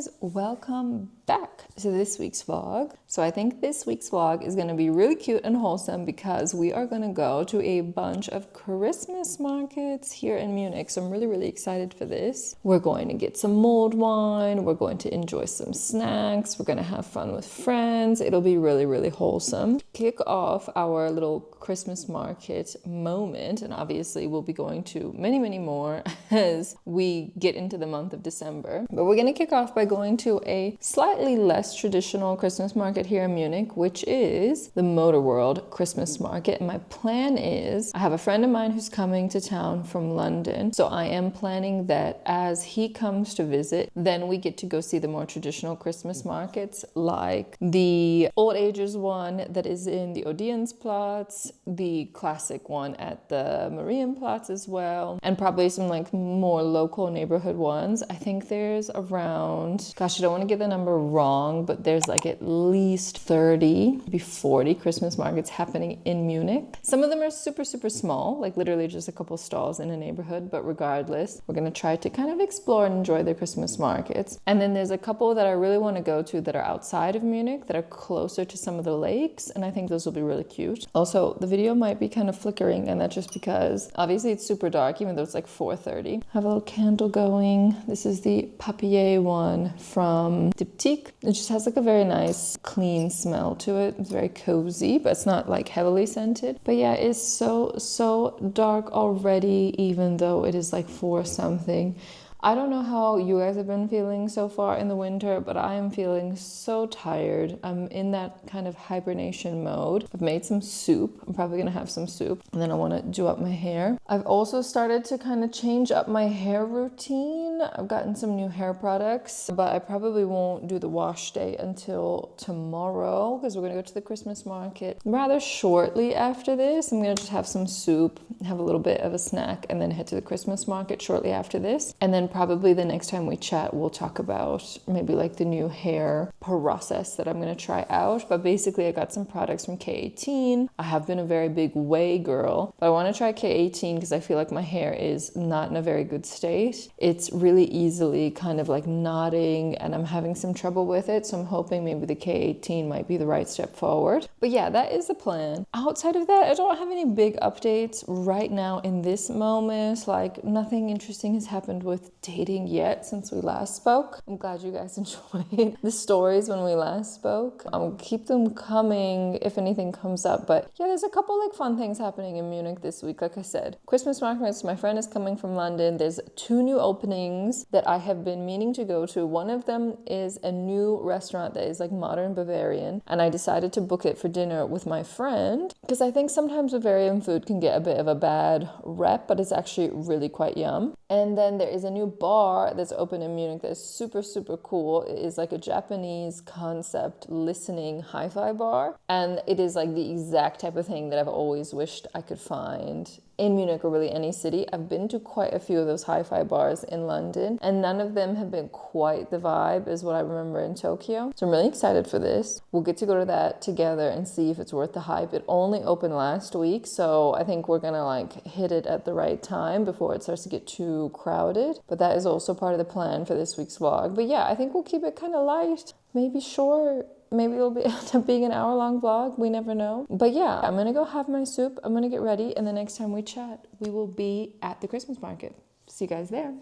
guys, welcome back to this week's vlog. So I think this week's vlog is going to be really cute and wholesome because we are going to go to a bunch of Christmas markets here in Munich. So I'm really excited for this. We're going to get some mulled wine, we're going to enjoy some snacks, we're going to have fun with friends. It'll be really wholesome. Kick off our little Christmas market moment, and obviously we'll be going to many more as we get into the month of December. But we're going to kick off by going to a slightly less traditional Christmas market here in Munich, which is the Motor World Christmas Market. And my plan is, I have a friend of mine who's coming to town from London, so I am planning that as he comes to visit, then we get to go see the more traditional Christmas markets, like the old ages one that is in the Odeonsplatz, the classic one at the Marienplatz as well, and probably some like more local neighborhood ones. I think there's around, gosh, I don't want to get the number wrong, but there's like at least 30, maybe 40 Christmas markets happening in Munich. Some of them are super small, like literally just a couple stalls in a neighborhood, but regardless, we're going to try to kind of explore and enjoy the Christmas markets. And then there's a couple that I really want to go to that are outside of Munich, that are closer to some of the lakes, and I think those will be really cute. Also, the video might be kind of flickering, and that's just because obviously it's super dark, even though it's like 4:30. I have a little candle going. This is the Papier one from Diptyque. It just has like a very nice clean smell to it. It's very cozy, but it's not like heavily scented. But yeah, it's so dark already, even though it is like 4 something. I don't know how you guys have been feeling so far in the winter, but I am feeling so tired. I'm in that kind of hibernation mode. I've made some soup. I'm probably gonna have some soup, and then I want to do up my hair. I've also started to kind of change up my hair routine. I've gotten some new hair products, but I probably won't do the wash day until tomorrow because we're gonna go to the Christmas market rather shortly after this. I'm gonna just have some soup, have a little bit of a snack, and then head to the Christmas market shortly after this. And then probably the next time we chat, we'll talk about maybe like the new hair process that I'm going to try out. But basically, I got some products from K18. I have been a very big whey girl, but I want to try K18 because I feel like my hair is not in a very good state. It's really easily kind of like knotting, and I'm having some trouble with it. So I'm hoping maybe the K18 might be the right step forward. But yeah, that is the plan. Outside of that, I don't have any big updates right now in this moment. Like nothing interesting has happened with dating yet since we last spoke. I'm glad you guys enjoyed the stories when we last spoke. I'll keep them coming if anything comes up. But yeah, there's a couple like fun things happening in Munich this week. Like I said, Christmas markets, my friend is coming from London. There's 2 new openings that I have been meaning to go to. One of them is a new restaurant that is like modern Bavarian, and I decided to book it for dinner with my friend because I think sometimes Bavarian food can get a bit of a bad rep, but it's actually really quite yum. And then there is a new bar that's open in Munich that's super cool. It is like a Japanese concept listening hi-fi bar, and it is like the exact type of thing that I've always wished I could find in Munich or really any city. I've been to quite a few of those hi-fi bars in London, and none of them have been quite the vibe as what I remember in Tokyo. So I'm really excited for this. We'll get to go to that together and see if it's worth the hype. It only opened last week, so I think we're gonna like hit it at the right time before it starts to get too crowded. But that is also part of the plan for this week's vlog. But yeah, I think we'll keep it kind of light, maybe short. Maybe it'll end up being an hour-long vlog. We never know. But yeah, I'm gonna go have my soup. I'm gonna get ready. And the next time we chat, we will be at the Christmas market. See you guys there.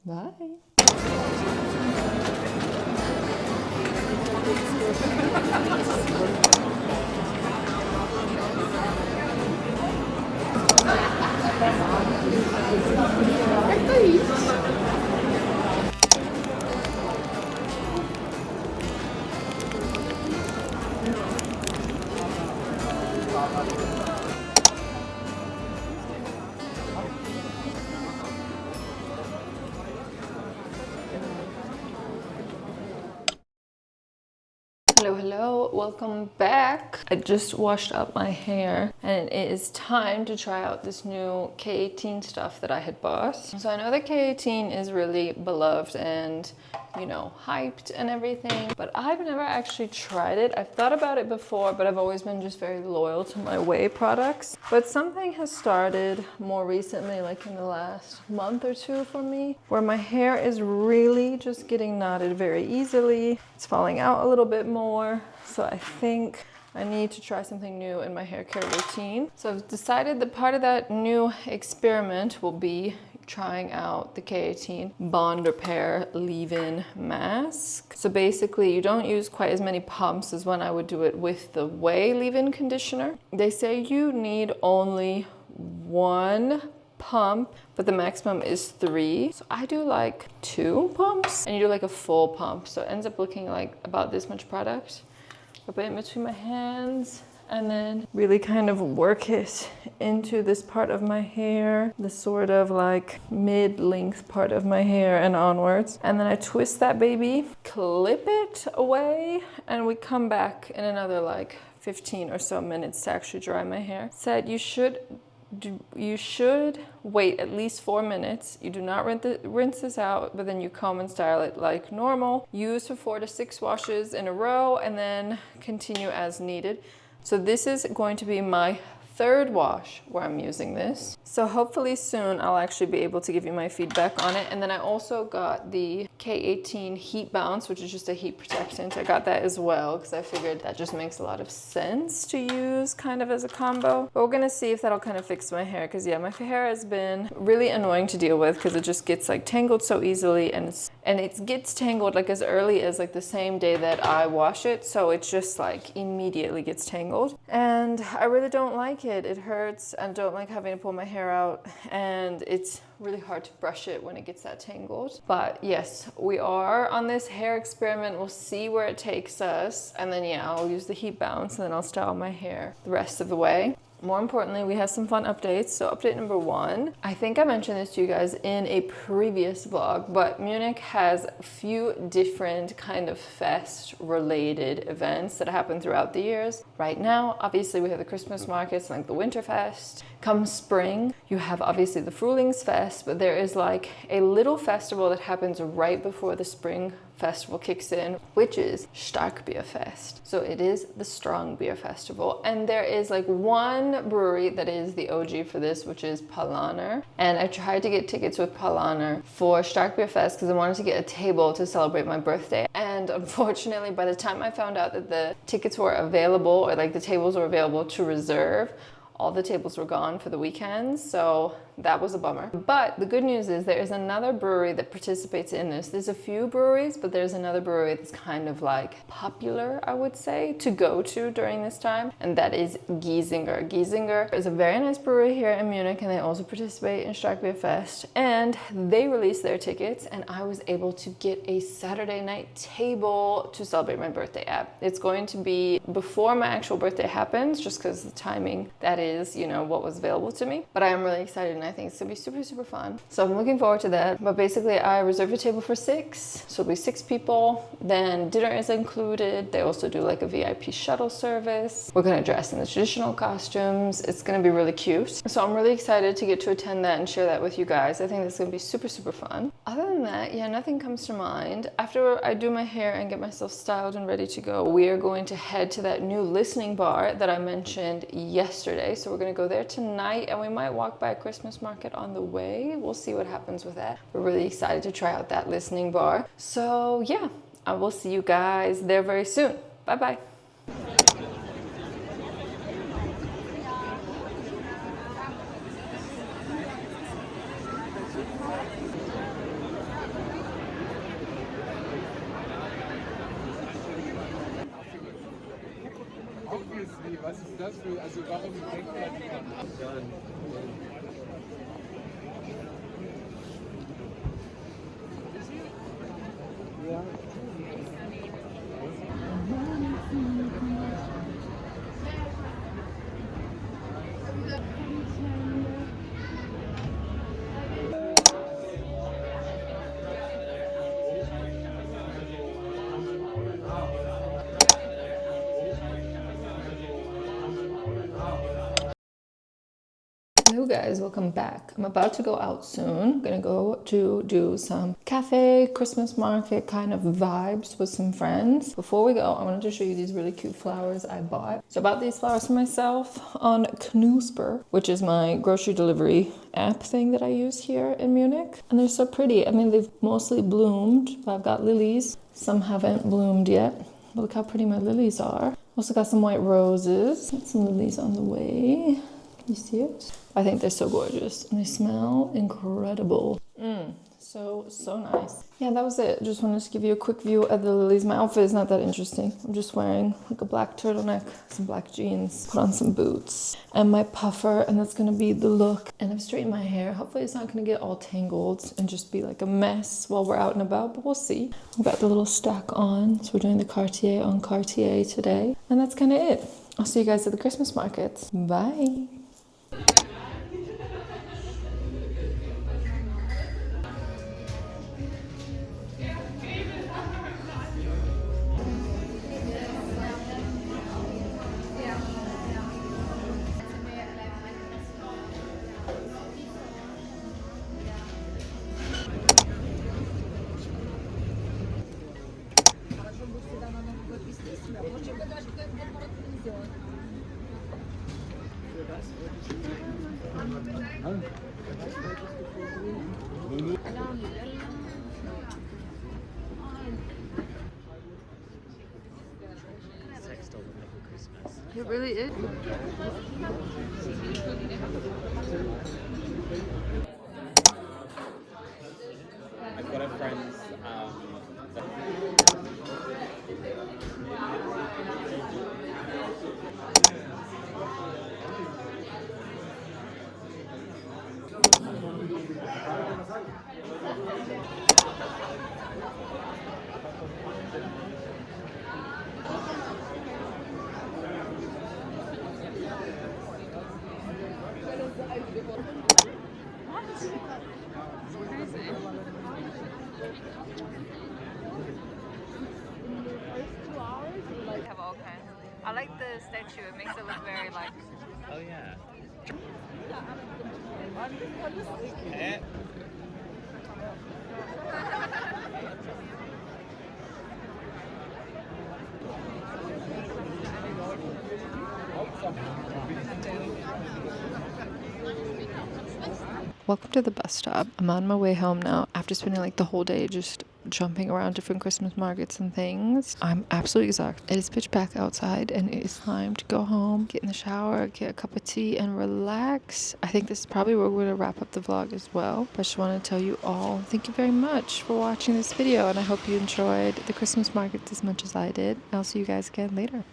Bye. Hello, welcome back. I just washed up my hair and it is time to try out this new K18 stuff that I had bought. So I know that K18 is really beloved and you know, hyped and everything. But I've never actually tried it. I've thought about it before, but I've always been just very loyal to my whey products. But something has started more recently, like in the last month or two for me, where my hair is really just getting knotted very easily. It's falling out a little bit more. So I think I need to try something new in my hair care routine. So I've decided that part of that new experiment will be trying out the K18 Bond Repair Leave-In Mask. So basically you don't use quite as many pumps as when I would do it with the whey leave-in conditioner. They say you need only 1 pump, but the maximum is 3. So I do like 2 pumps, and you do like a full pump. So it ends up looking like about this much product. I put it in between my hands and then really kind of work it into this part of my hair, the sort of like mid-length part of my hair and onwards. And then I twist that baby, clip it away, and we come back in another like 15 or so minutes to actually dry my hair. Said you should wait at least 4 minutes. You do not rinse this out, but then you comb and style it like normal. Use for 4 to 6 washes in a row and then continue as needed. So this is going to be my 3rd wash where I'm using this. So hopefully soon I'll actually be able to give you my feedback on it. And then I also got the K18 Heat Bounce, which is just a heat protectant. I got that as well because I figured that just makes a lot of sense to use kind of as a combo. But we're gonna see if that'll kind of fix my hair, because yeah, my hair has been really annoying to deal with because it just gets like tangled so easily, and it gets tangled like as early as like the same day that I wash it. So it just like immediately gets tangled, and I really don't like it. It hurts, and don't like having to pull my hair out, and it's really hard to brush it when it gets that tangled. But yes, we are on this hair experiment. We'll see where it takes us, and then yeah, I'll use the heat bounce and then I'll style my hair the rest of the way. More importantly, we have some fun updates. So update number 1, I think I mentioned this to you guys in a previous vlog, but Munich has a few different kind of fest related events that happen throughout the years. Right now, obviously we have the Christmas markets, like the Winterfest. Come spring, you have obviously the Frühlingsfest, but there is like a little festival that happens right before the spring festival kicks in, which is Starkbierfest. So it is the strong beer festival, and there is like one brewery that is the OG for this, which is Paulaner. And I tried to get tickets with Paulaner for Starkbierfest because I wanted to get a table to celebrate my birthday, and unfortunately by the time I found out that the tickets were available, or like the tables were available to reserve, all the tables were gone for the weekends, so that was a bummer. But the good news is there is another brewery that participates in this. There's a few breweries, but there's another brewery that's kind of like popular, I would say, to go to during this time, and that is Giesinger. Giesinger is a very nice brewery here in Munich, and they also participate in Starkbierfest, and they released their tickets, and I was able to get a Saturday night table to celebrate my birthday at. It's going to be before my actual birthday happens, just because the timing, that is, you know, what was available to me. But I am really excited, and I think it's gonna be super, super fun. So I'm looking forward to that. But basically I reserved a table for 6. So it'll be 6 people. Then dinner is included. They also do like a VIP shuttle service. We're gonna dress in the traditional costumes. It's gonna be really cute. So I'm really excited to get to attend that and share that with you guys. I think this is gonna be super, super fun. Other than that, yeah, nothing comes to mind. After I do my hair and get myself styled and ready to go, we are going to head to that new listening bar that I mentioned yesterday. So we're gonna go there tonight, and we might walk by a Christmas market on the way. We'll see what happens with that. We're really excited to try out that listening bar. So yeah, I will see you guys there very soon. Bye bye. Obviously, was ist das für, also warum denkt er nicht? Hello guys, welcome back. I'm about to go out soon. I'm gonna go to do some cafe, Christmas market kind of vibes with some friends. Before we go, I wanted to show you these really cute flowers I bought. So I bought these flowers for myself on Knusper, which is my grocery delivery app thing that I use here in Munich. And they're so pretty. I mean, they've mostly bloomed, but I've got lilies. Some haven't bloomed yet. But look how pretty my lilies are. Also got some white roses. Got some lilies on the way. Can you see it? I think they're so gorgeous and they smell incredible. So nice. Yeah, that was it. Just wanted to give you a quick view of the lilies. My outfit is not that interesting. I'm just wearing like a black turtleneck, some black jeans, put on some boots, and my puffer, and that's gonna be the look. And I've straightened my hair. Hopefully it's not gonna get all tangled and just be like a mess while we're out and about, but we'll see. We've got the little stack on, so we're doing the Cartier on Cartier today. And that's kind of it. I'll see you guys at the Christmas market. Bye. It really is. I've got a friend's Have all kinds. I like the statue. It makes it look very like. oh yeah. Welcome to the bus stop. I'm on my way home now after spending like the whole day just jumping around different Christmas markets and things. I'm absolutely exhausted. It is pitch black outside and it is time to go home, get in the shower, get a cup of tea and relax. I think this is probably where we're going to wrap up the vlog as well. But I just want to tell you all, thank you very much for watching this video and I hope you enjoyed the Christmas markets as much as I did. I'll see you guys again later.